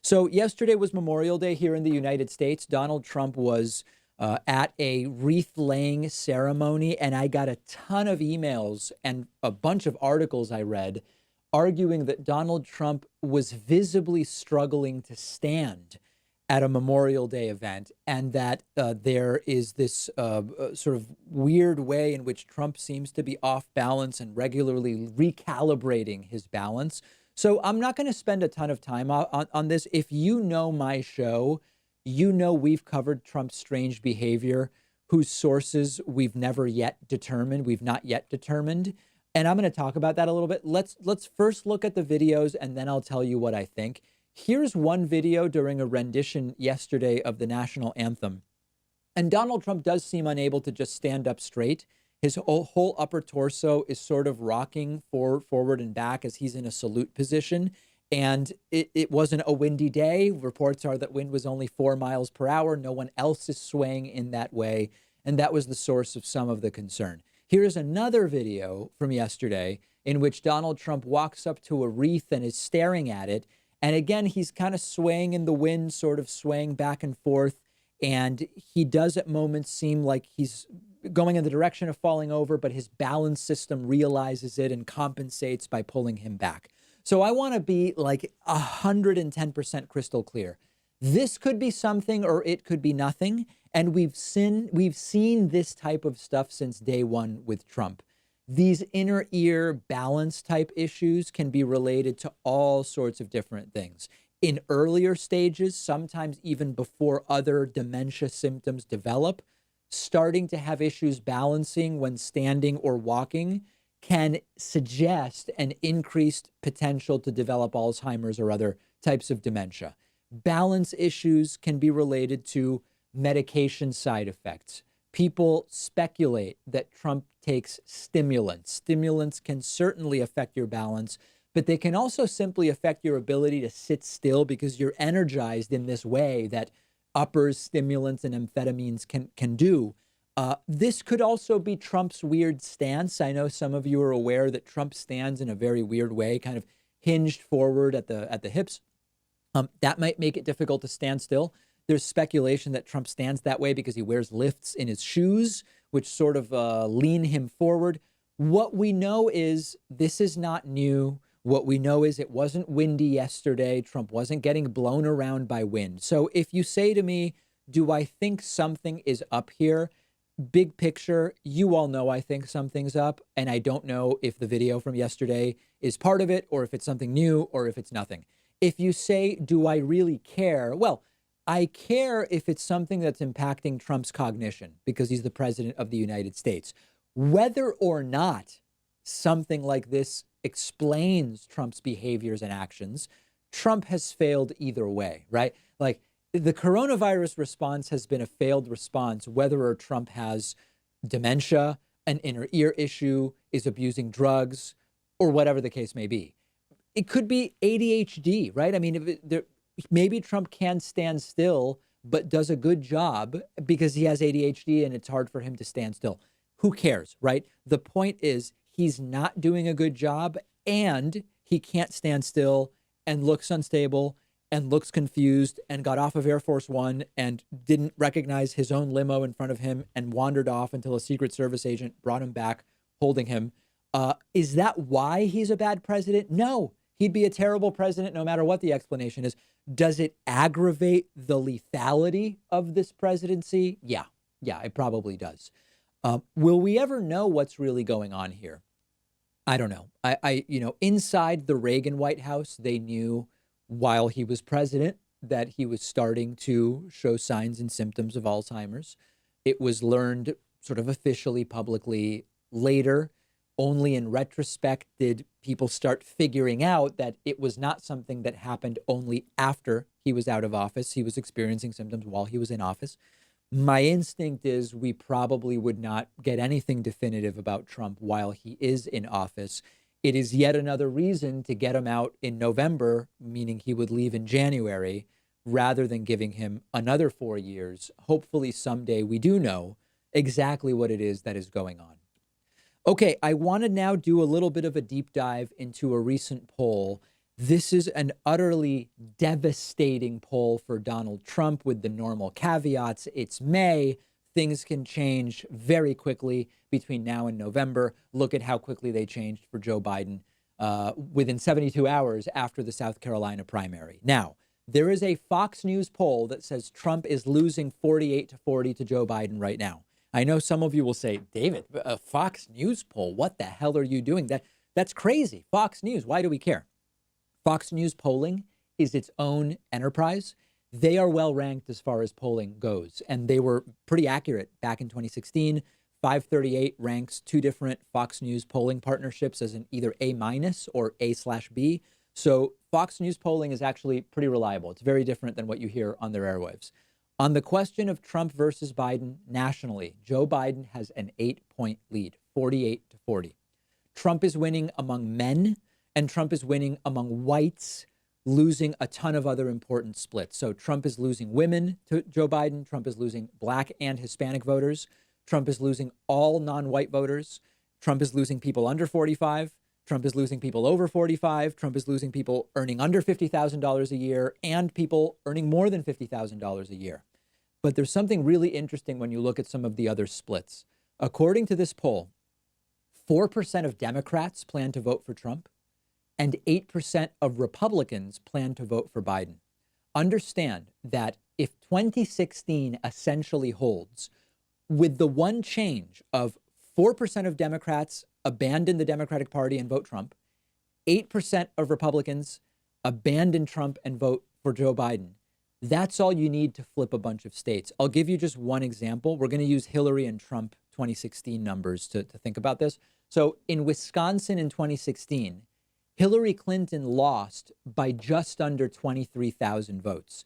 So yesterday was Memorial Day here in the United States. Donald Trump was at a wreath laying ceremony, and I got a ton of emails and a bunch of articles I read arguing that Donald Trump was visibly struggling to stand at a Memorial Day event, and that there is this sort of weird way in which Trump seems to be off balance and regularly recalibrating his balance. So I'm not going to spend a ton of time on this. If you know my show, you know we've covered Trump's strange behavior, whose sources we've never yet determined, we've not yet determined. And I'm going to talk about that a little bit. Let's first look at the videos, and then I'll tell you what I think. Here's one video during a rendition yesterday of the national anthem. And Donald Trump does seem unable to just stand up straight. His whole upper torso is sort of rocking forward and back as he's in a salute position. And it wasn't a windy day. Reports are that wind was only 4 miles per hour. No one else is swaying in that way. And that was the source of some of the concern. Here's another video from yesterday in which Donald Trump walks up to a wreath and is staring at it. And again, he's kind of swaying in the wind, sort of swaying back and forth. And he does at moments seem like he's going in the direction of falling over, but his balance system realizes it and compensates by pulling him back. So I want to be like 110% crystal clear. This could be something or it could be nothing. And we've seen this type of stuff since day one with Trump. These inner ear balance type issues can be related to all sorts of different things. In earlier stages, sometimes even before other dementia symptoms develop, starting to have issues balancing when standing or walking can suggest an increased potential to develop Alzheimer's or other types of dementia. Balance issues can be related to medication side effects. People speculate that Trump takes stimulants. Stimulants can certainly affect your balance, but they can also simply affect your ability to sit still because you're energized in this way that uppers, stimulants, and amphetamines can do. This could also be Trump's weird stance. I know some of you are aware that Trump stands in a very weird way, kind of hinged forward at the hips. That might make it difficult to stand still. There's speculation that Trump stands that way because he wears lifts in his shoes, which sort of lean him forward. What we know is this is not new. What we know is it wasn't windy yesterday. Trump wasn't getting blown around by wind. So if you say to me, do I think something is up here? Big picture, you all know I think something's up, and I don't know if the video from yesterday is part of it or if it's something new or if it's nothing. If you say, do I really care? Well, I care if it's something that's impacting Trump's cognition because he's the president of the United States. Whether or not something like this explains Trump's behaviors and actions, Trump has failed either way, right? Like the coronavirus response has been a failed response, whether or Trump has dementia, an inner ear issue, is abusing drugs, or whatever the case may be. It could be ADHD, right? I mean, maybe Trump can stand still, but does a good job because he has ADHD and it's hard for him to stand still. Who cares, right? The point is he's not doing a good job and he can't stand still and looks unstable and looks confused and got off of Air Force One and didn't recognize his own limo in front of him and wandered off until a Secret Service agent brought him back holding him. Is that why he's a bad president? No. He'd be a terrible president no matter what the explanation is. Does it aggravate the lethality of this presidency? Yeah, it probably does. Will we ever know what's really going on here? I don't know. Inside the Reagan White House, they knew while he was president that he was starting to show signs and symptoms of Alzheimer's. It was learned sort of officially, publicly later. Only in retrospect did people start figuring out that it was not something that happened only after he was out of office. He was experiencing symptoms while he was in office. My instinct is we probably would not get anything definitive about Trump while he is in office. It is yet another reason to get him out in November, meaning he would leave in January, rather than giving him another 4 years. Hopefully someday we do know exactly what it is that is going on. Okay, I want to now do a little bit of a deep dive into a recent poll This is an utterly devastating poll for Donald Trump with the normal caveats. It's May. Things can change very quickly between now and November. Look at how quickly they changed for Joe Biden within 72 hours after the South Carolina primary. Now, there is a Fox News poll that says Trump is losing 48-40 to Joe Biden right now. I know some of you will say, David, a Fox News poll, what the hell are you doing? That's crazy. Fox News, why do we care? Fox News polling is its own enterprise. They are well ranked as far as polling goes, and they were pretty accurate back in 2016. 538 ranks two different Fox News polling partnerships as an either A- or A/B. So Fox News polling is actually pretty reliable. It's very different than what you hear on their airwaves. On the question of Trump versus Biden nationally, Joe Biden has an 8-point lead, 48-40. Trump is winning among men, and Trump is winning among whites, losing a ton of other important splits. So Trump is losing women to Joe Biden. Trump is losing Black and Hispanic voters. Trump is losing all non-white voters. Trump is losing people under 45. Trump is losing people over 45. Trump is losing people earning under $50,000 a year and people earning more than $50,000 a year. But there's something really interesting when you look at some of the other splits. According to this poll, 4% of Democrats plan to vote for Trump, and 8% of Republicans plan to vote for Biden. Understand that if 2016 essentially holds, with the one change of 4% of Democrats abandon the Democratic Party and vote Trump, 8% of Republicans abandon Trump and vote for Joe Biden, that's all you need to flip a bunch of states. I'll give you just one example. We're going to use Hillary and Trump 2016 numbers to think about this. So in Wisconsin in 2016, Hillary Clinton lost by just under 23,000 votes.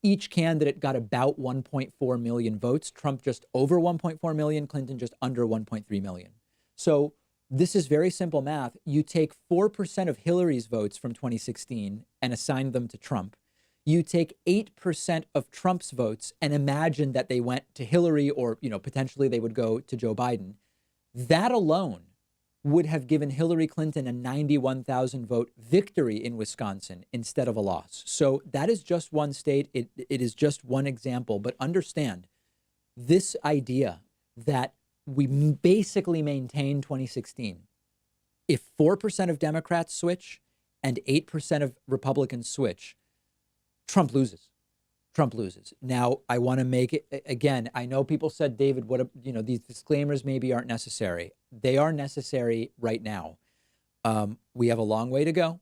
Each candidate got about 1.4 million votes. Trump just over 1.4 million, Clinton just under 1.3 million. So this is very simple math. You take 4% of Hillary's votes from 2016 and assign them to Trump. You take 8% of Trump's votes and imagine that they went to Hillary or, potentially they would go to Joe Biden. That alone would have given Hillary Clinton a 91,000 vote victory in Wisconsin instead of a loss. So that is just one state. It is just one example. But understand this idea that we basically maintain 2016. If 4% of Democrats switch and 8% of Republicans switch, Trump loses. Trump loses. Now, I want to make it again. I know people said, David, these disclaimers maybe aren't necessary. They are necessary right now. We have a long way to go.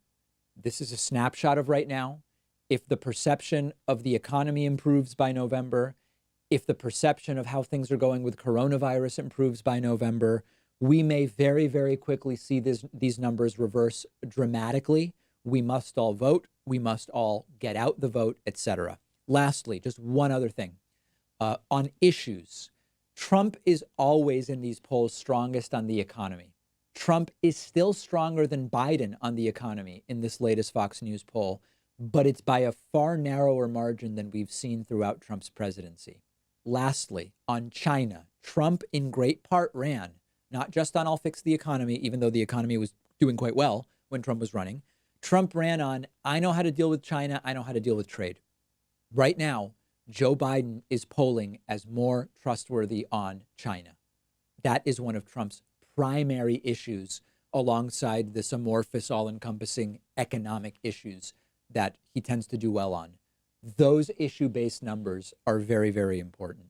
This is a snapshot of right now. If the perception of the economy improves by November, if the perception of how things are going with coronavirus improves by November, we may very, very quickly see these numbers reverse dramatically. We must all vote. We must all get out the vote, etc. Lastly, just one other thing. On issues, Trump is always in these polls strongest on the economy. Trump is still stronger than Biden on the economy in this latest Fox News poll, but it's by a far narrower margin than we've seen throughout Trump's presidency. Lastly, on China, Trump in great part ran, not just on I'll fix the economy, even though the economy was doing quite well when Trump was running. Trump ran on, I know how to deal with China. I know how to deal with trade. Right now, Joe Biden is polling as more trustworthy on China. That is one of Trump's primary issues alongside this amorphous, all-encompassing economic issues that he tends to do well on. Those issue-based numbers are very, very important.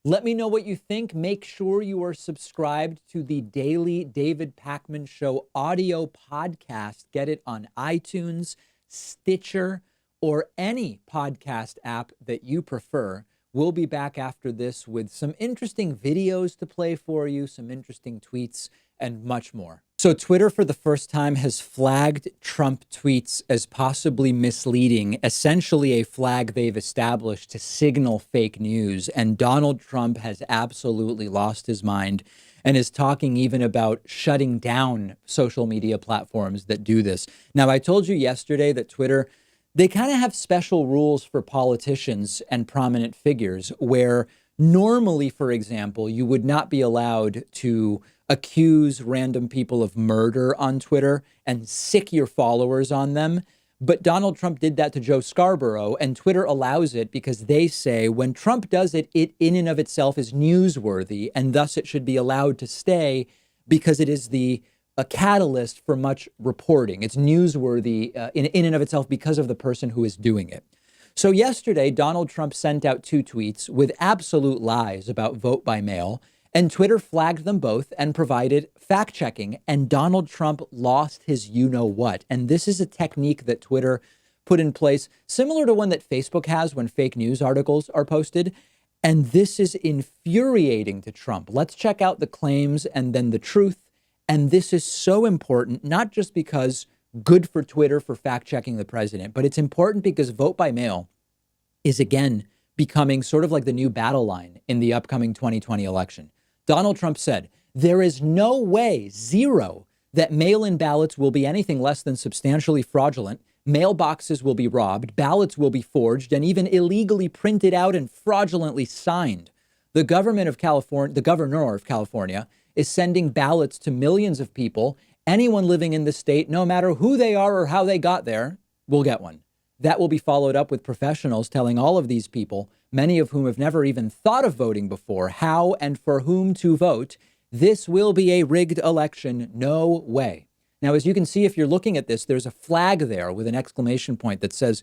Let me know what you think. Make sure you are subscribed to the Daily David Pakman Show audio podcast. Get it on iTunes, Stitcher, or any podcast app that you prefer. We'll be back after this with some interesting videos to play for you, some interesting tweets, and much more. So Twitter, for the first time, has flagged Trump tweets as possibly misleading, essentially a flag they've established to signal fake news. And Donald Trump has absolutely lost his mind and is talking even about shutting down social media platforms that do this. Now, I told you yesterday that Twitter, they kind of have special rules for politicians and prominent figures where normally, for example, you would not be allowed to accuse random people of murder on Twitter and sick your followers on them. But Donald Trump did that to Joe Scarborough, and Twitter allows it because they say when Trump does it, it in and of itself is newsworthy, and thus it should be allowed to stay because it is a catalyst for much reporting. It's newsworthy in and of itself because of the person who is doing it. So yesterday, Donald Trump sent out 2 tweets with absolute lies about vote by mail, and Twitter flagged them both and provided fact checking. And Donald Trump lost his you-know-what. And this is a technique that Twitter put in place, similar to one that Facebook has when fake news articles are posted. And this is infuriating to Trump. Let's check out the claims and then the truth. And this is so important, not just because good for Twitter for fact checking the president, but it's important because vote by mail is again becoming sort of like the new battle line in the upcoming 2020 election. Donald Trump said, there is no way, zero, that mail-in ballots will be anything less than substantially fraudulent. Mailboxes will be robbed, ballots will be forged, and even illegally printed out and fraudulently signed. The governor of California is sending ballots to millions of people. Anyone living in the state, no matter who they are or how they got there, will get one. That will be followed up with professionals telling all of these people, many of whom have never even thought of voting before, how and for whom to vote. This will be a rigged election. No way. Now, as you can see, if you're looking at this, there's a flag there with an exclamation point that says,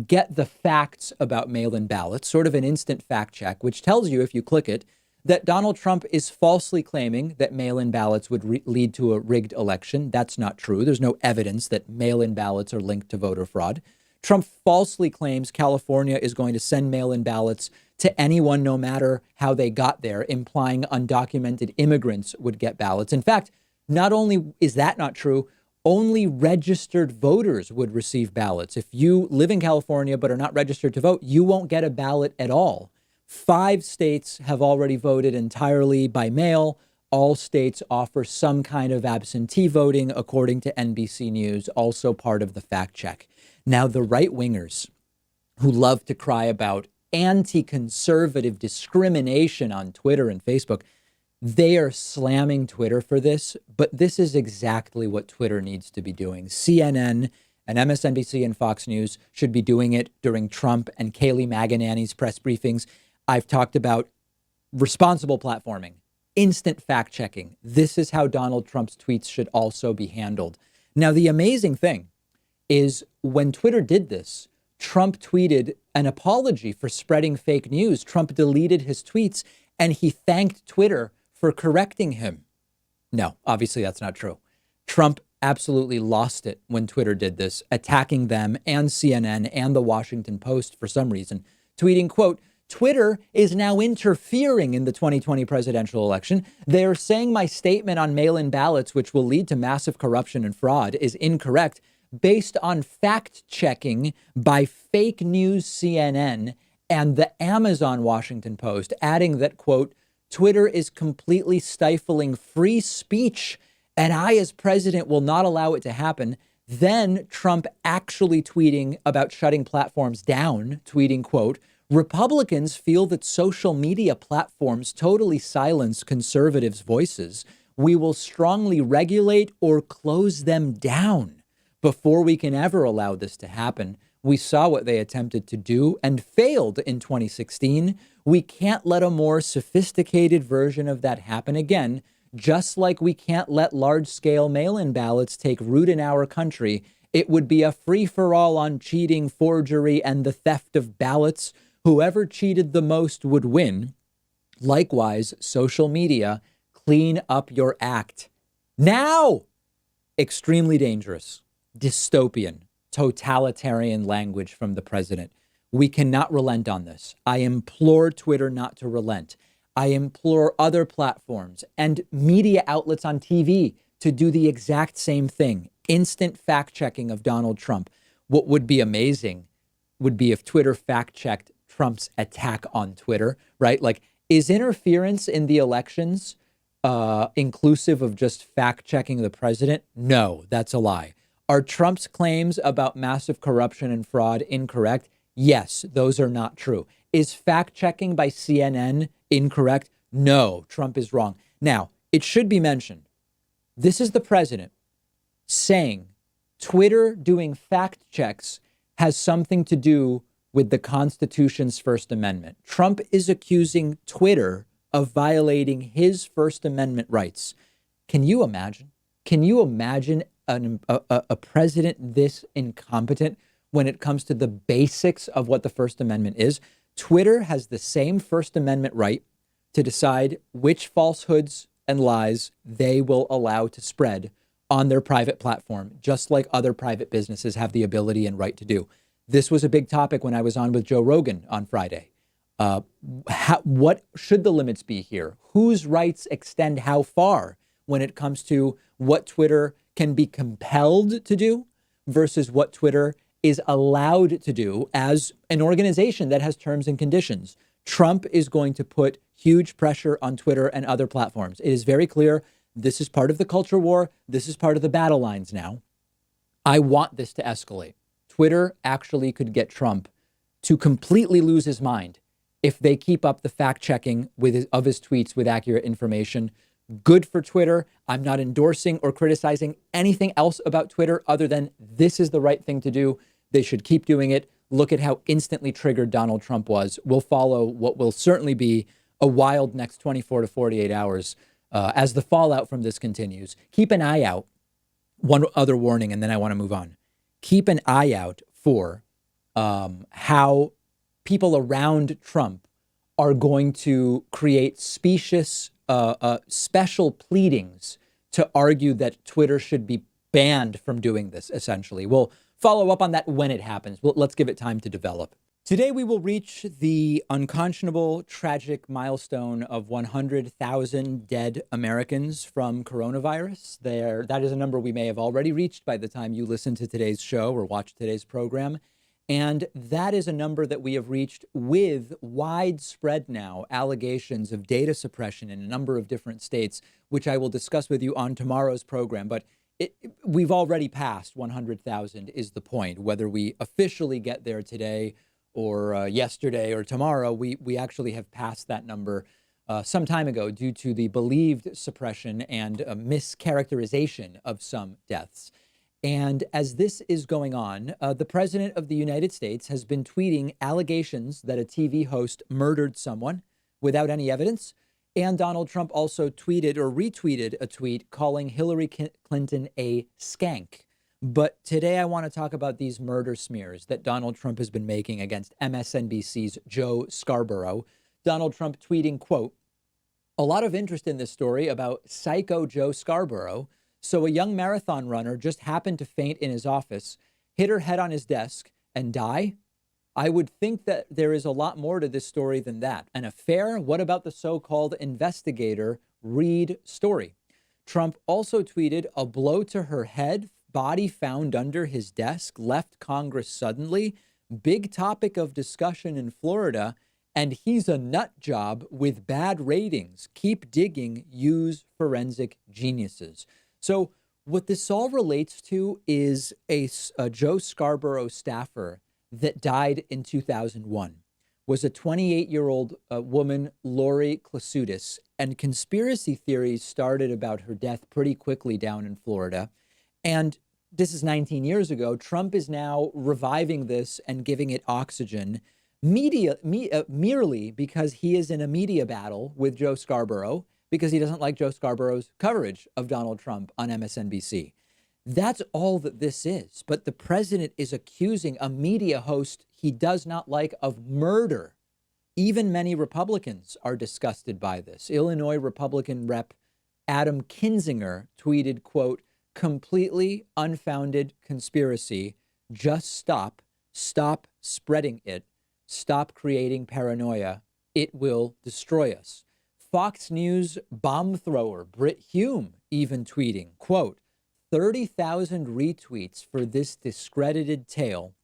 get the facts about mail-in ballots, sort of an instant fact check, which tells you, if you click it, that Donald Trump is falsely claiming that mail-in ballots would lead to a rigged election. That's not true. There's no evidence that mail-in ballots are linked to voter fraud. Trump falsely claims California is going to send mail-in ballots to anyone, no matter how they got there, implying undocumented immigrants would get ballots. In fact, not only is that not true, only registered voters would receive ballots. If you live in California but are not registered to vote, you won't get a ballot at all. 5 states have already voted entirely by mail. All states offer some kind of absentee voting, according to NBC News, also part of the fact check. Now, the right wingers who love to cry about anti-conservative discrimination on Twitter and Facebook, they are slamming Twitter for this. But this is exactly what Twitter needs to be doing. CNN and MSNBC and Fox News should be doing it during Trump and Kayleigh McEnany's press briefings. I've talked about responsible platforming, instant fact checking. This is how Donald Trump's tweets should also be handled. Now, the amazing thing is when Twitter did this, Trump tweeted an apology for spreading fake news. Trump deleted his tweets and he thanked Twitter for correcting him. No, obviously that's not true. Trump absolutely lost it when Twitter did this, attacking them and CNN and the Washington Post for some reason, tweeting, quote, Twitter is now interfering in the 2020 presidential election. They are saying my statement on mail-in ballots, which will lead to massive corruption and fraud, is incorrect, based on fact checking by fake news CNN and the Amazon Washington Post, adding that, quote, Twitter is completely stifling free speech and I, as president, will not allow it to happen. Then Trump actually tweeting about shutting platforms down, tweeting, quote, Republicans feel that social media platforms totally silence conservatives' voices. We will strongly regulate or close them down. Before we can ever allow this to happen, we saw what they attempted to do and failed in 2016. We can't let a more sophisticated version of that happen again, just like we can't let large-scale mail-in ballots take root in our country. It would be a free-for-all on cheating, forgery, and the theft of ballots. Whoever cheated the most would win. Likewise, social media, clean up your act. Now! Extremely dangerous. Dystopian, totalitarian language from the president. We cannot relent on this. I implore Twitter not to relent. I implore other platforms and media outlets on TV to do the exact same thing. Instant fact checking of Donald Trump. What would be amazing would be if Twitter fact checked Trump's attack on Twitter, right? Like, is interference in the elections inclusive of just fact checking the president? No, that's a lie. Are Trump's claims about massive corruption and fraud incorrect? Yes, those are not true. Is fact checking by CNN incorrect? No, Trump is wrong. Now, it should be mentioned, this is the president saying Twitter doing fact checks has something to do with the Constitution's First Amendment. Trump is accusing Twitter of violating his First Amendment rights. Can you imagine? Can you imagine a president this incompetent when it comes to the basics of what the First Amendment is? Twitter has the same First Amendment right to decide which falsehoods and lies they will allow to spread on their private platform, just like other private businesses have the ability and right to do. This was a big topic when I was on with Joe Rogan on Friday. What should the limits be here? Whose rights extend how far when it comes to what Twitter can be compelled to do versus what Twitter is allowed to do as an organization that has terms and conditions? Trump is going to put huge pressure on Twitter and other platforms. It is very clear this is part of the culture war. This is part of the battle lines now. I want this to escalate. Twitter actually could get Trump to completely lose his mind if they keep up the fact checking of his tweets with accurate information. Good for Twitter. I'm not endorsing or criticizing anything else about Twitter other than this is the right thing to do. They should keep doing it. Look at how instantly triggered Donald Trump was. We'll follow what will certainly be a wild next 24 to 48 hours as the fallout from this continues. Keep an eye out. One other warning, and then I want to move on. Keep an eye out for how people around Trump are going to create specious, special pleadings to argue that Twitter should be banned from doing this, essentially. We'll follow up on that when it happens. Let's give it time to develop. Today, we will reach the unconscionable, tragic milestone of 100,000 dead Americans from coronavirus. That is a number we may have already reached by the time you listen to today's show or watch today's program. And that is a number that we have reached with widespread now allegations of data suppression in a number of different states, which I will discuss with you on tomorrow's program. But we've already passed 100,000 is the point. Whether we officially get there today or yesterday or tomorrow, we actually have passed that number some time ago due to the believed suppression and mischaracterization of some deaths. And as this is going on, the president of the United States has been tweeting allegations that a TV host murdered someone without any evidence. And Donald Trump also tweeted or retweeted a tweet calling Hillary Clinton a skank. But today I want to talk about these murder smears that Donald Trump has been making against MSNBC's Joe Scarborough. Donald Trump tweeting, quote, "A lot of interest in this story about psycho Joe Scarborough. So a young marathon runner just happened to faint in his office, hit her head on his desk, and die? I would think that there is a lot more to this story than that. An affair? What about the so-called investigator Reed story?" Trump also tweeted, "A blow to her head, body found under his desk, left Congress suddenly. Big topic of discussion in Florida. And he's a nut job with bad ratings. Keep digging, use forensic geniuses." So what this all relates to is a Joe Scarborough staffer that died in 2001, was a 28-year-old woman, Lori Klasudis, and conspiracy theories started about her death pretty quickly down in Florida. And this is 19 years ago. Trump is now reviving this and giving it oxygen merely because he is in a media battle with Joe Scarborough, because he doesn't like Joe Scarborough's coverage of Donald Trump on MSNBC. That's all that this is. But the president is accusing a media host he does not like of murder. Even many Republicans are disgusted by this. Illinois Republican Rep. Adam Kinzinger tweeted, quote, "Completely unfounded conspiracy. Just stop spreading it. Stop creating paranoia. It will destroy us." Fox News bomb thrower Brit Hume even tweeting, quote, 30,000 retweets for this discredited tale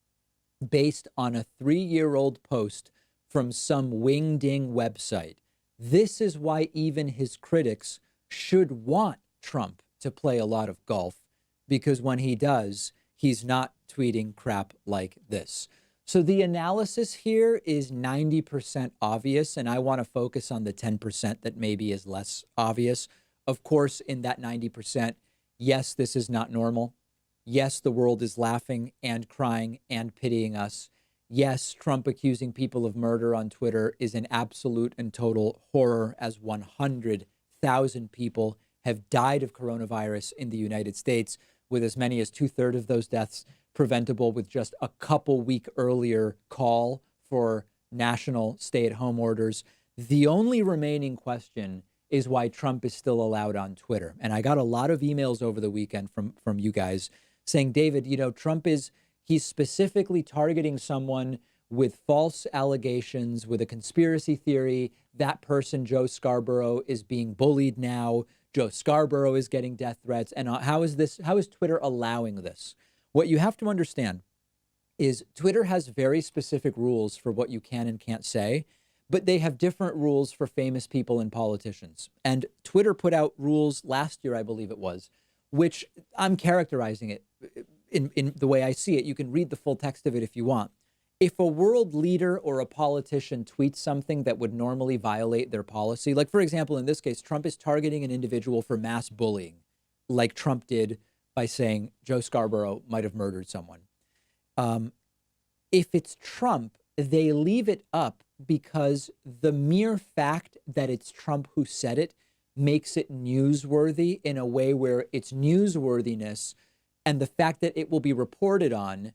based on a 3-year-old post from some wing-ding website. This is why even his critics should want Trump to play a lot of golf, because when he does, he's not tweeting crap like this. So the analysis here is 90% obvious, and I want to focus on the 10% that maybe is less obvious. of course, in that 90%, yes, this is not normal. Yes, the world is laughing and crying and pitying us. Yes, Trump accusing people of murder on Twitter is an absolute and total horror, as 100,000 people have died of coronavirus in the United States, with as many as two-thirds of those deaths preventable with just a couple week earlier call for national stay-at-home orders. The only remaining question is why Trump is still allowed on Twitter. And I got a lot of emails over the weekend from you guys saying, David, Trump he's specifically targeting someone with false allegations, with a conspiracy theory. That person, Joe Scarborough, is being bullied now. Joe Scarborough is getting death threats. And how is Twitter allowing this? What you have to understand is Twitter has very specific rules for what you can and can't say, but they have different rules for famous people and politicians. And Twitter put out rules last year, I believe it was, which I'm characterizing it in the way I see it. You can read the full text of it if you want. If a world leader or a politician tweets something that would normally violate their policy, like, for example, in this case, Trump is targeting an individual for mass bullying, like Trump did by saying Joe Scarborough might have murdered someone. If it's Trump, they leave it up because the mere fact that it's Trump who said it makes it newsworthy in a way where its newsworthiness and the fact that it will be reported on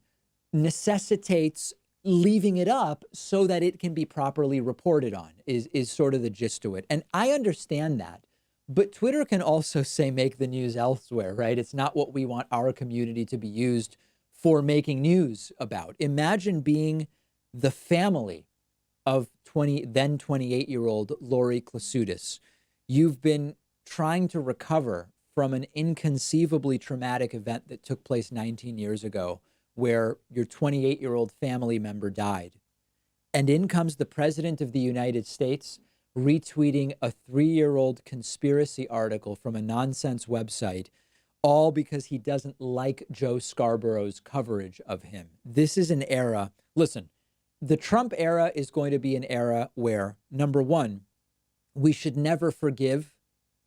necessitates leaving it up so that it can be properly reported on is sort of the gist to it. And I understand that. But Twitter can also say make the news elsewhere, right? It's not what we want our community to be used for making news about. Imagine being the family of then 28-year-old Lori Klasutis. You've been trying to recover from an inconceivably traumatic event that took place 19 years ago, where your 28-year-old family member died. And in comes the president of the United States retweeting a 3-year-old conspiracy article from a nonsense website, all because he doesn't like Joe Scarborough's coverage of him. This is an era. Listen, the Trump era is going to be an era where, number one, we should never forgive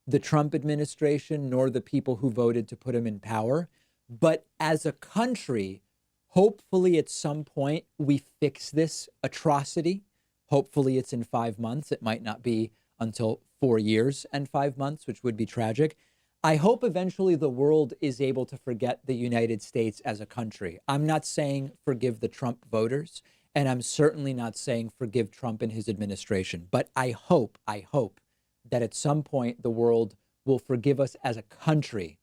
the Trump administration nor the people who voted to put him in power. But as a country, hopefully at some point we fix this atrocity. Hopefully it's in 5 months. It might not be until 4 years and 5 months, which would be tragic. I hope eventually the world is able to forget the United States as a country. I'm not saying forgive the Trump voters, and I'm certainly not saying forgive Trump and his administration. But I hope that at some point the world will forgive us as a country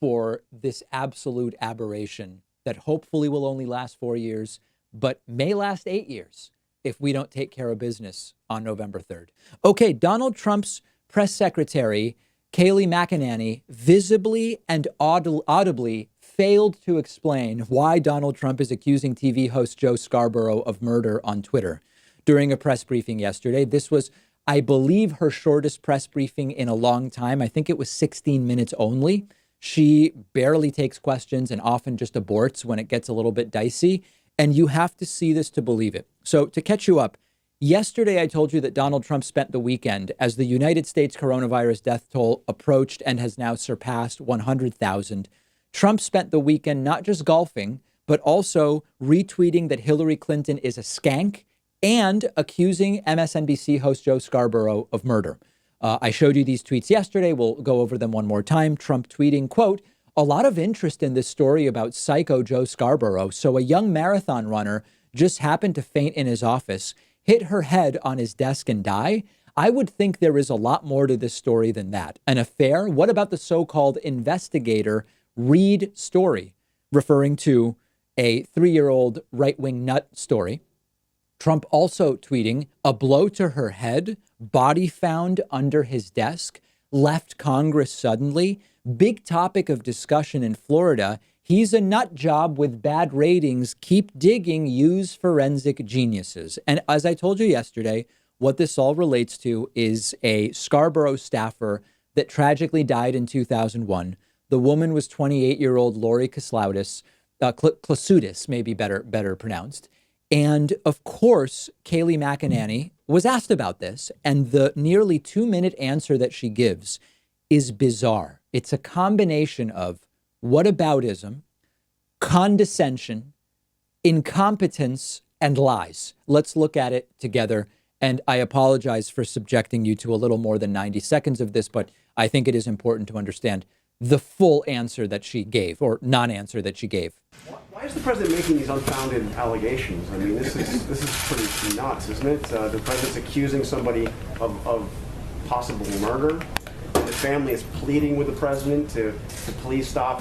for this absolute aberration that hopefully will only last 4 years, but may last 8 years if we don't take care of business on November 3rd. Okay, Donald Trump's press secretary, Kayleigh McEnany, visibly and audibly failed to explain why Donald Trump is accusing TV host Joe Scarborough of murder on Twitter during a press briefing yesterday. This was, I believe, her shortest press briefing in a long time. I think it was 16 minutes only. She barely takes questions and often just aborts when it gets a little bit dicey. And you have to see this to believe it. So to catch you up, yesterday I told you that Donald Trump spent the weekend as the United States coronavirus death toll approached and has now surpassed 100,000. Trump spent the weekend not just golfing, but also retweeting that Hillary Clinton is a skank and accusing MSNBC host Joe Scarborough of murder. I showed you these tweets yesterday. We'll go over them one more time. Trump tweeting, quote, "A lot of interest in this story about psycho Joe Scarborough. So a young marathon runner just happened to faint in his office, hit her head on his desk and die. I would think there is a lot more to this story than that. An affair? What about the so-called investigator Reed story?" Referring to a 3-year-old right-wing nut story. Trump also tweeting, "A blow to her head, body found under his desk, left Congress suddenly. Big topic of discussion in Florida. He's a nut job with bad ratings. Keep digging, use forensic geniuses." And as I told you yesterday, what this all relates to is a Scarborough staffer that tragically died in 2001. The woman was 28-year-old Lori Klasutis, maybe better pronounced. And of course, Kayleigh McEnany was asked about this, and the nearly 2-minute answer that she gives is bizarre. It's a combination of whataboutism, condescension, incompetence, and lies. Let's look at it together. And I apologize for subjecting you to a little more than 90 seconds of this, but I think it is important to understand the full answer that she gave, or non-answer that she gave. Why is the president making these unfounded allegations? I mean, this is pretty nuts, isn't it? The president's accusing somebody of possible murder. The family is pleading with the president to please stop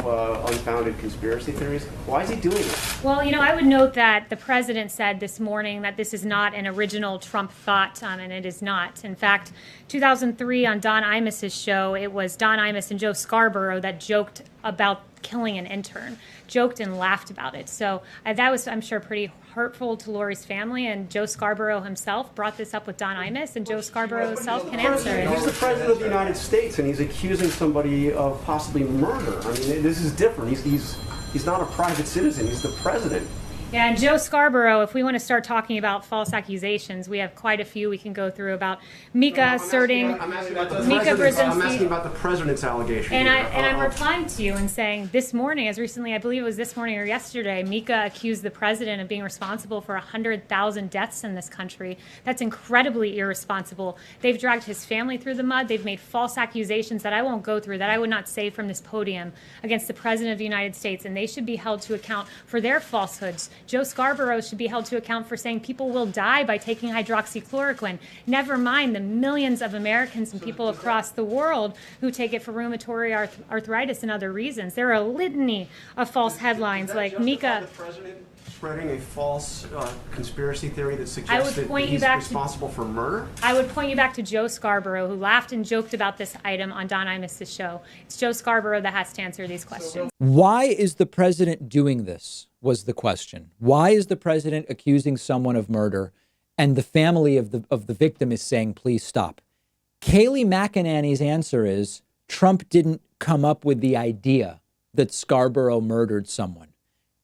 unfounded conspiracy theories. Why is he doing this? Well, I would note that the president said this morning that this is not an original Trump thought, and it is not. In fact, 2003 on Don Imus's show, it was Don Imus and Joe Scarborough that joked about killing an intern, joked and laughed about it. So that was, I'm sure, pretty hurtful to Lori's family, and Joe Scarborough himself brought this up with Don Imus, and Joe Scarborough himself can answer it. He's the president of the United States, and he's accusing somebody of possibly murder. I mean, this is different. He's not a private citizen. He's the president. Yeah, and Joe Scarborough, if we want to start talking about false accusations, we have quite a few we can go through about Mika asserting, I'm asking about Mika Brzezinski. I'm asking about the president's allegation. And I'm replying to you and saying this morning, as recently, I believe it was this morning or yesterday, Mika accused the president of being responsible for 100,000 deaths in this country. That's incredibly irresponsible. They've dragged his family through the mud. They've made false accusations that I won't go through, that I would not say from this podium, against the president of the United States, and they should be held to account for their falsehoods. Joe Scarborough should be held to account for saying people will die by taking hydroxychloroquine. Never mind the millions of Americans and people across the world who take it for rheumatoid arthritis and other reasons. There are a litany of false headlines like Mika. The president spreading a false conspiracy theory that suggests that he's responsible for murder? I would point you back to Joe Scarborough, who laughed and joked about this item on Don Imus's show. It's Joe Scarborough that has to answer these questions. Why is the president doing this, was the question. Why is the president accusing someone of murder and the family of the victim is saying, please stop? Kayleigh McEnany's answer is Trump didn't come up with the idea that Scarborough murdered someone.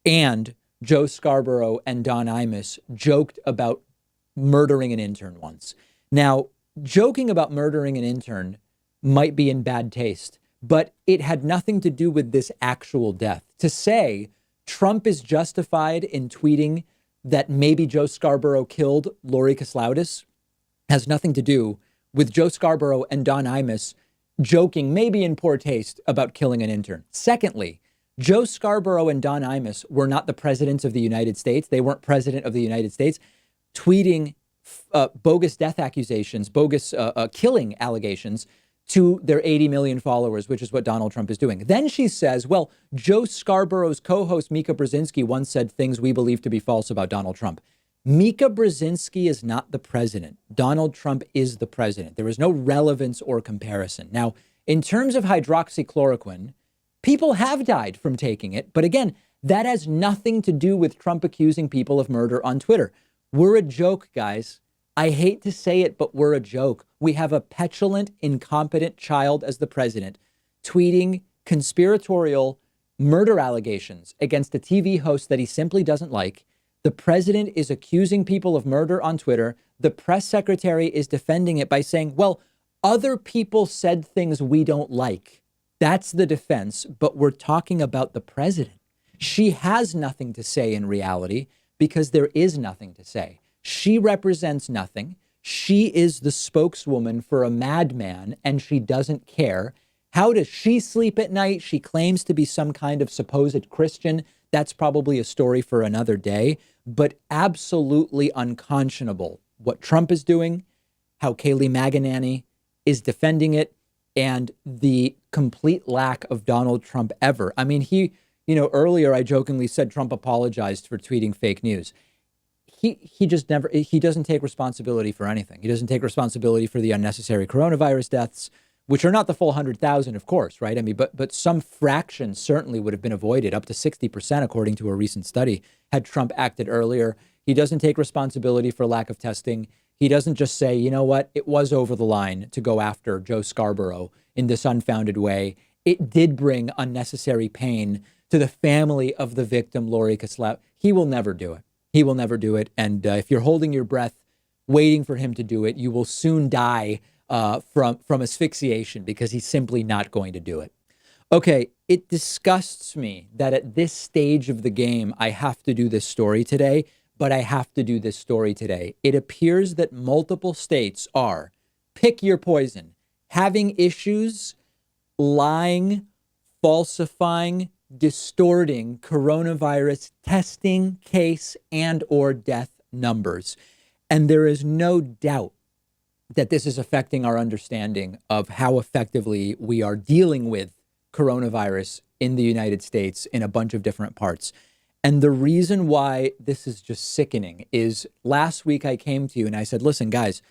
And Joe Scarborough and Don Imus joked about murdering an intern once. Now, joking about murdering an intern might be in bad taste, but it had nothing to do with this actual death. To say Trump is justified in tweeting that maybe Joe Scarborough killed Lori Koslowdis has nothing to do with Joe Scarborough and Don Imus joking, maybe in poor taste, about killing an intern. Secondly, Joe Scarborough and Don Imus were not the presidents of the United States. They weren't president of the United States, tweeting bogus death accusations, bogus killing allegations to their 80 million followers, which is what Donald Trump is doing. Then she says, well, Joe Scarborough's co-host Mika Brzezinski once said things we believe to be false about Donald Trump. Mika Brzezinski is not the president. Donald Trump is the president. There is no relevance or comparison. Now, in terms of hydroxychloroquine, people have died from taking it. But again, that has nothing to do with Trump accusing people of murder on Twitter. We're a joke, guys. I hate to say it, but we're a joke. We have a petulant, incompetent child as the president tweeting conspiratorial murder allegations against a TV host that he simply doesn't like. The president is accusing people of murder on Twitter. The press secretary is defending it by saying, well, other people said things we don't like. That's the defense, but we're talking about the president. She has nothing to say in reality because there is nothing to say. She represents nothing. She is the spokeswoman for a madman, and she doesn't care. How does she sleep at night? She claims to be some kind of supposed Christian. That's probably a story for another day, but absolutely unconscionable what Trump is doing, how Kayleigh McEnany is defending it, and the complete lack of Donald Trump ever. I mean, earlier I jokingly said Trump apologized for tweeting fake news. He just never, he doesn't take responsibility for anything. He doesn't take responsibility for the unnecessary coronavirus deaths, which are not the full 100,000, of course, right? I mean, but some fraction certainly would have been avoided, up to 60%, according to a recent study, had Trump acted earlier. He doesn't take responsibility for lack of testing. He doesn't just say, you know what, it was over the line to go after Joe Scarborough in this unfounded way. It did bring unnecessary pain to the family of the victim, Lori Koslowdis. He will never do it. He will never do it. And if you're holding your breath, waiting for him to do it, you will soon die from asphyxiation because he's simply not going to do it. Okay, it disgusts me that at this stage of the game, I have to do this story today, but I have to do this story today. It appears that multiple states are, pick your poison, having issues lying, falsifying, distorting coronavirus testing, case, and or death numbers. And there is no doubt that this is affecting our understanding of how effectively we are dealing with coronavirus in the United States in a bunch of different parts. And the reason why this is just sickening is last week I came to you and I said, listen, guys,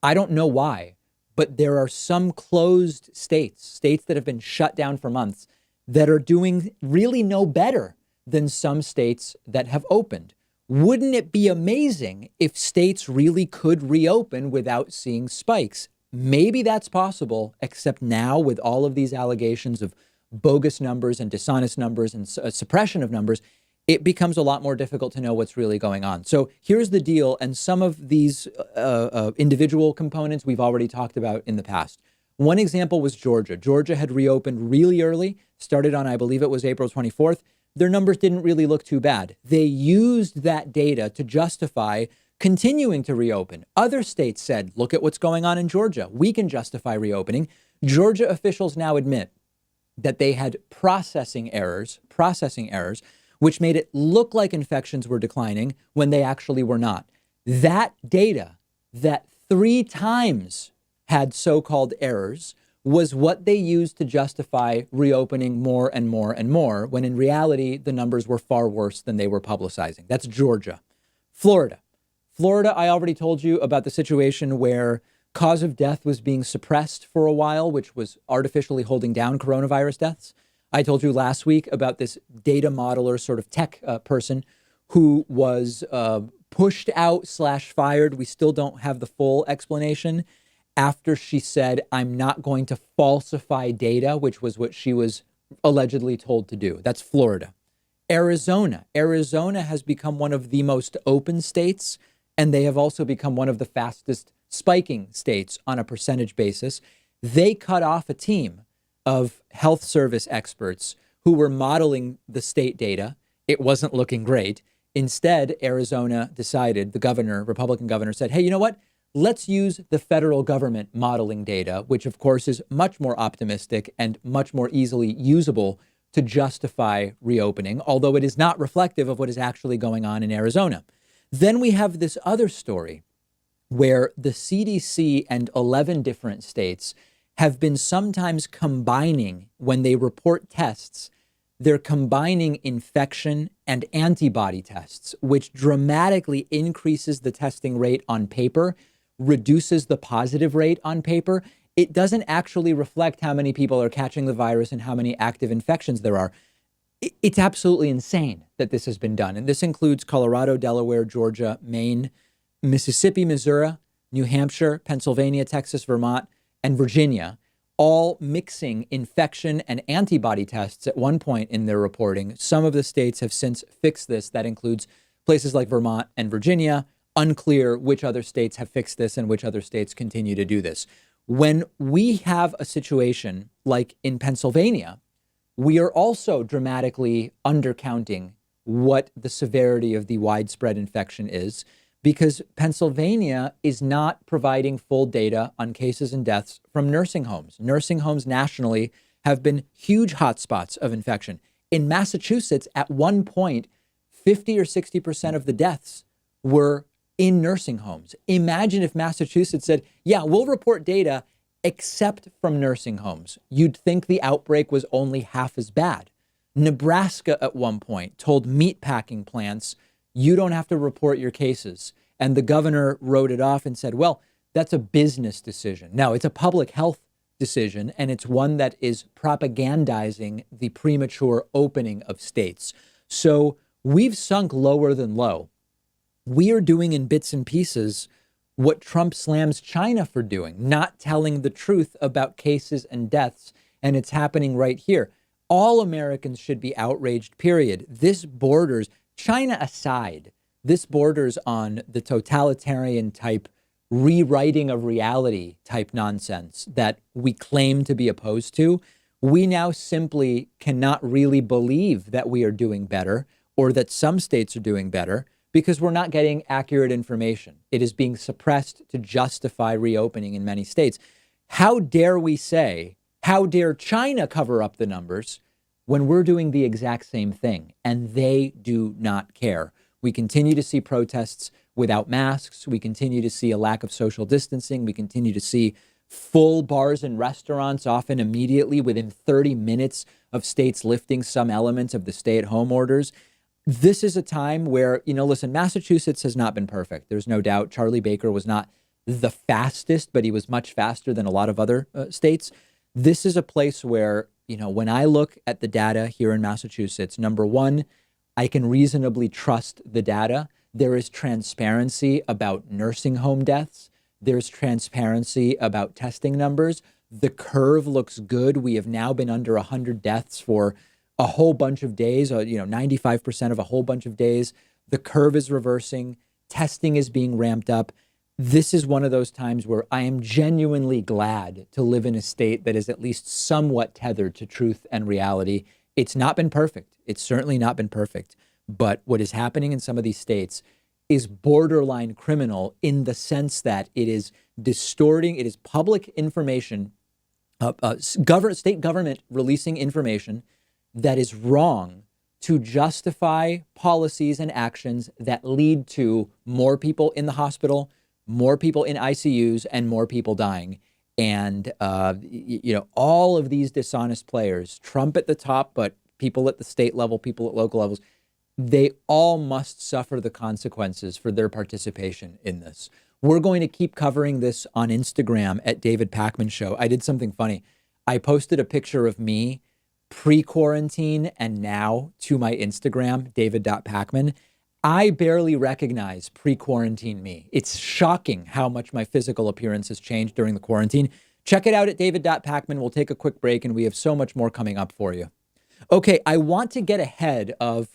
I don't know why, but there are some closed states that have been shut down for months that are doing really no better than some states that have opened. Wouldn't it be amazing if states really could reopen without seeing spikes? Maybe that's possible, except now with all of these allegations of bogus numbers and dishonest numbers and suppression of numbers, it becomes a lot more difficult to know what's really going on. So here's the deal. And some of these individual components we've already talked about in the past. One example was Georgia. Georgia had reopened really early, started on, I believe it was April 24th. Their numbers didn't really look too bad. They used that data to justify continuing to reopen. Other states said, look at what's going on in Georgia. We can justify reopening. Georgia officials now admit that they had processing errors, which made it look like infections were declining when they actually were not. That data that 3 times had so-called errors was what they used to justify reopening more and more and more, when in reality, the numbers were far worse than they were publicizing. That's Georgia. Florida, I already told you about the situation where cause of death was being suppressed for a while, which was artificially holding down coronavirus deaths. I told you last week about this data modeler, sort of tech person who was pushed out / fired. We still don't have the full explanation after she said, I'm not going to falsify data, which was what she was allegedly told to do. That's Florida. Arizona has become one of the most open states, and they have also become one of the fastest spiking states on a percentage basis. They cut off a team of health service experts who were modeling the state data. It wasn't looking great. Instead, Arizona decided, the governor, Republican governor, said, hey, you know what? Let's use the federal government modeling data, which of course is much more optimistic and much more easily usable to justify reopening, although it is not reflective of what is actually going on in Arizona. Then we have this other story where the CDC and 11 different states have been sometimes combining, when they report tests, they're combining infection and antibody tests, which dramatically increases the testing rate on paper, reduces the positive rate on paper. It doesn't actually reflect how many people are catching the virus and how many active infections there are. It's absolutely insane that this has been done. And this includes Colorado, Delaware, Georgia, Maine, Mississippi, Missouri, New Hampshire, Pennsylvania, Texas, Vermont, and Virginia, all mixing infection and antibody tests at one point in their reporting. Some of the states have since fixed this. That includes places like Vermont and Virginia. Unclear which other states have fixed this and which other states continue to do this. When we have a situation like in Pennsylvania, we are also dramatically undercounting what the severity of the widespread infection is, because Pennsylvania is not providing full data on cases and deaths from nursing homes. Nursing homes nationally have been huge hotspots of infection. In Massachusetts, at one point, 50 or 60% of the deaths were in nursing homes. Imagine if Massachusetts said, yeah, we'll report data except from nursing homes. You'd think the outbreak was only half as bad. Nebraska at one point told meatpacking plants, you don't have to report your cases. And the governor wrote it off and said, well, that's a business decision. No, it's a public health decision, and it's one that is propagandizing the premature opening of states. So we've sunk lower than low. We are doing in bits and pieces what Trump slams China for doing, not telling the truth about cases and deaths, and it's happening right here. All Americans should be outraged, period. This borders, China aside, this borders on the totalitarian type rewriting of reality type nonsense that we claim to be opposed to, we now simply cannot really believe that we are doing better or that some states are doing better because we're not getting accurate information. It is being suppressed to justify reopening in many states. How dare we say, how dare China cover up the numbers when we're doing the exact same thing and they do not care? We continue to see protests without masks. We continue to see a lack of social distancing. We continue to see full bars and restaurants, often immediately within 30 minutes of states lifting some elements of the stay-at-home orders. This is a time where, listen, Massachusetts has not been perfect. There's no doubt. Charlie Baker was not the fastest, but he was much faster than a lot of other states. This is a place where, when I look at the data here in Massachusetts, number one, I can reasonably trust the data. There is transparency about nursing home deaths. There's transparency about testing numbers. The curve looks good. We have now been under 100 deaths for a whole bunch of days, 95% of a whole bunch of days. The curve is reversing. Testing is being ramped up. This is one of those times where I am genuinely glad to live in a state that is at least somewhat tethered to truth and reality. It's not been perfect. It's certainly not been perfect. But what is happening in some of these states is borderline criminal in the sense that it is distorting, it is public information, state government releasing information that is wrong to justify policies and actions that lead to more people in the hospital, more people in ICUs, and more people dying. And, all of these dishonest players, Trump at the top, but people at the state level, people at local levels, they all must suffer the consequences for their participation in this. We're going to keep covering this on Instagram at David Pakman Show. I did something funny. I posted a picture of me pre-quarantine and now to my Instagram, david.pakman. I barely recognize pre-quarantine me. It's shocking how much my physical appearance has changed during the quarantine. Check it out at david.pakman. We'll take a quick break and we have so much more coming up for you. Okay, I want to get ahead of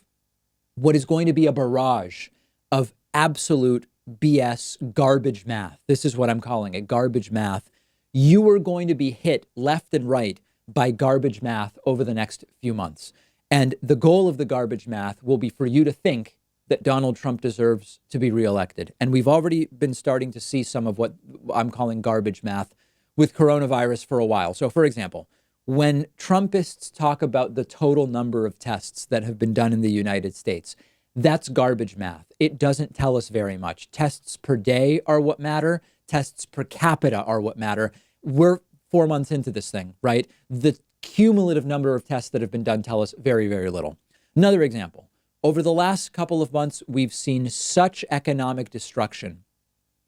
what is going to be a barrage of absolute BS garbage math. This is what I'm calling it, garbage math. You are going to be hit left and right by garbage math over the next few months. And the goal of the garbage math will be for you to think that Donald Trump deserves to be reelected. And we've already been starting to see some of what I'm calling garbage math with coronavirus for a while. So, for example, when Trumpists talk about the total number of tests that have been done in the United States, that's garbage math. It doesn't tell us very much. Tests per day are what matter. Tests per capita are what matter. We're 4 months into this thing, right? The cumulative number of tests that have been done tell us very, very little. Another example. Over the last couple of months, we've seen such economic destruction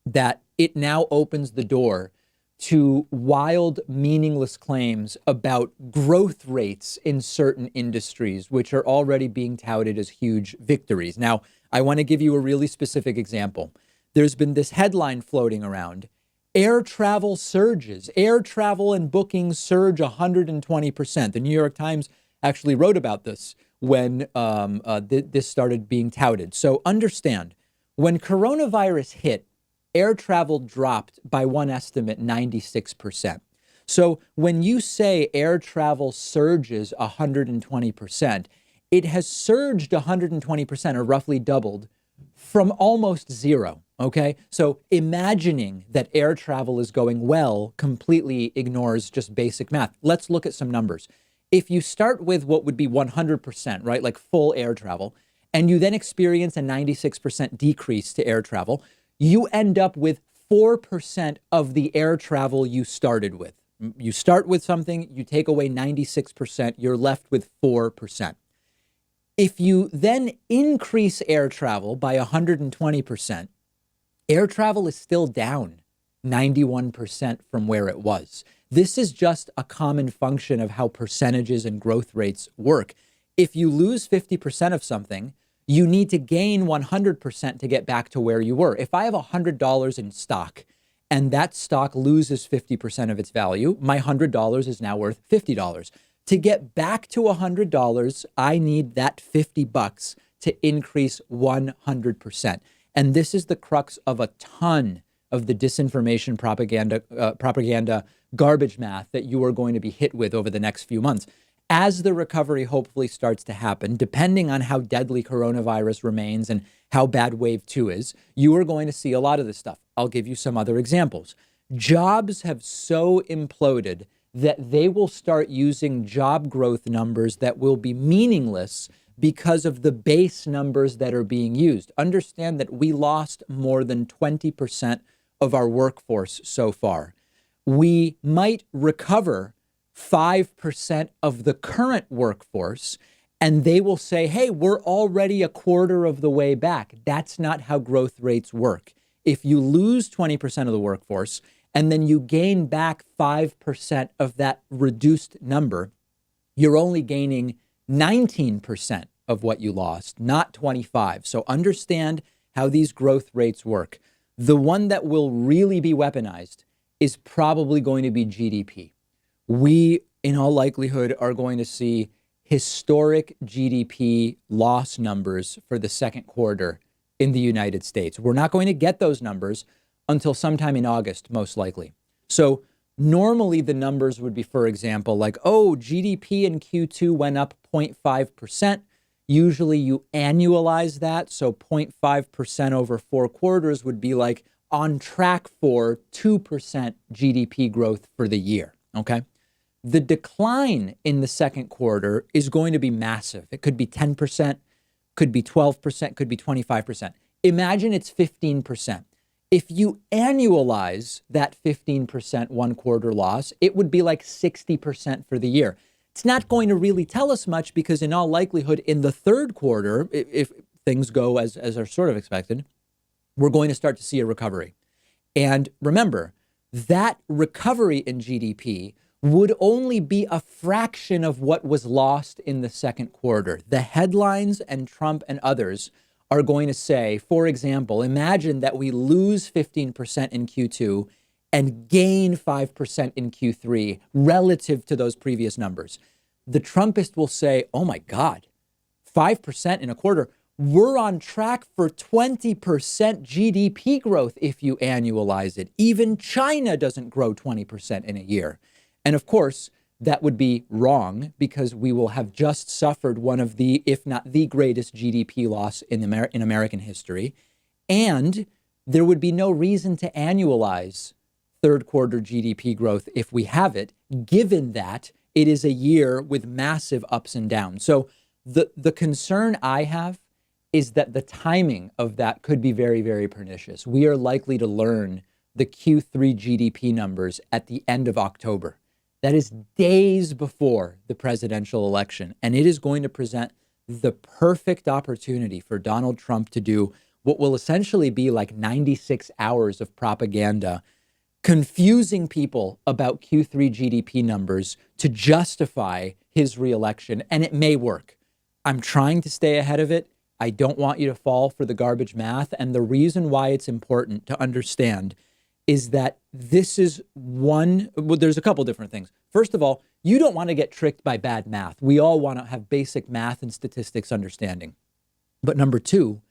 that it now opens the door to wild, meaningless claims about growth rates in certain industries, which are already being touted as huge victories. Now, I want to give you a really specific example. There's been this headline floating around. Air travel surges. Air travel and bookings surge 120%. The New York Times actually wrote about this when this started being touted. So understand, when coronavirus hit, air travel dropped by one estimate 96%. So when you say air travel surges 120%, it has surged 120% or roughly doubled from almost zero. Okay, so imagining that air travel is going well completely ignores just basic math. Let's look at some numbers. If you start with what would be 100%, right, like full air travel, and you then experience a 96% decrease to air travel, you end up with 4% of the air travel you started with. You start with something, you take away 96%, you're left with 4%. If you then increase air travel by 120%, air travel is still down 91% from where it was. This is just a common function of how percentages and growth rates work. If you lose 50% of something, you need to gain 100% to get back to where you were. If I have $100 in stock and that stock loses 50% of its value, my $100 is now worth $50. To get back to $100, I need that $50 to increase 100%. And this is the crux of a ton of the disinformation propaganda garbage math that you are going to be hit with over the next few months. As the recovery hopefully starts to happen, depending on how deadly coronavirus remains and how bad wave 2 is, you are going to see a lot of this stuff. I'll give you some other examples. Jobs have so imploded that they will start using job growth numbers that will be meaningless because of the base numbers that are being used. Understand that we lost more than 20% of our workforce so far. We might recover 5% of the current workforce, and they will say, hey, we're already a quarter of the way back. That's not how growth rates work. If you lose 20% of the workforce and then you gain back 5% of that reduced number, you're only gaining 19% of what you lost, not 25. So understand how these growth rates work. The one that will really be weaponized is probably going to be GDP. We, in all likelihood, are going to see historic GDP loss numbers for the second quarter in the United States. We're not going to get those numbers until sometime in August, most likely. So normally the numbers would be, for example, like, oh, GDP in Q2 went up 0.5%. Usually you annualize that. So 0.5% over 4 quarters would be like on track for 2% GDP growth for the year. Okay. The decline in the second quarter is going to be massive. It could be 10%, could be 12%, could be 25%. Imagine it's 15%. If you annualize that 15% 1 quarter loss, it would be like 60% for the year. It's not going to really tell us much because in all likelihood, in the third quarter, if things go as are sort of expected, we're going to start to see a recovery. And remember, that recovery in GDP would only be a fraction of what was lost in the second quarter. The headlines and Trump and others are going to say, for example, imagine that we lose 15% in Q2 and gain 5% in Q3 relative to those previous numbers. The Trumpist will say, oh my God, 5% in a quarter. We're on track for 20% GDP growth if you annualize it. Even China doesn't grow 20% in a year. And of course, that would be wrong because we will have just suffered one of the, if not the greatest GDP loss in American history. And there would be no reason to annualize third quarter GDP growth if we have it, given that it is a year with massive ups and downs. So the concern I have is that the timing of that could be very, very pernicious. We are likely to learn the Q3 GDP numbers at the end of October. That is days before the presidential election. And it is going to present the perfect opportunity for Donald Trump to do what will essentially be like 96 hours of propaganda, confusing people about Q3 GDP numbers to justify his reelection. And it may work. I'm trying to stay ahead of it. I don't want you to fall for the garbage math. And the reason why it's important to understand is that this is there's a couple different things. First of all, you don't want to get tricked by bad math. We all want to have basic math and statistics understanding. But number two,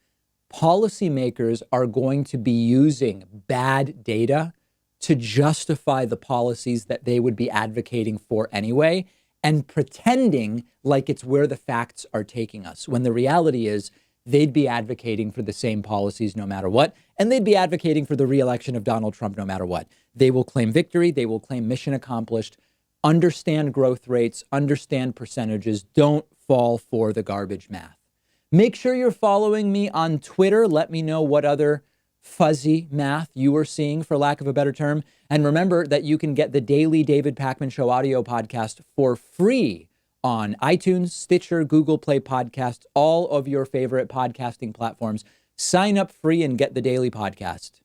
policymakers are going to be using bad data to justify the policies that they would be advocating for anyway, and pretending like it's where the facts are taking us, when the reality is they'd be advocating for the same policies no matter what, and they'd be advocating for the reelection of Donald Trump no matter what. They will claim victory. They will claim mission accomplished. Understand growth rates, understand percentages. Don't fall for the garbage math. Make sure you're following me on Twitter. Let me know what other fuzzy math you are seeing, for lack of a better term. And remember that you can get the daily David Pakman Show audio podcast for free on iTunes, Stitcher, Google Play Podcasts, all of your favorite podcasting platforms. Sign up free and get the daily podcast.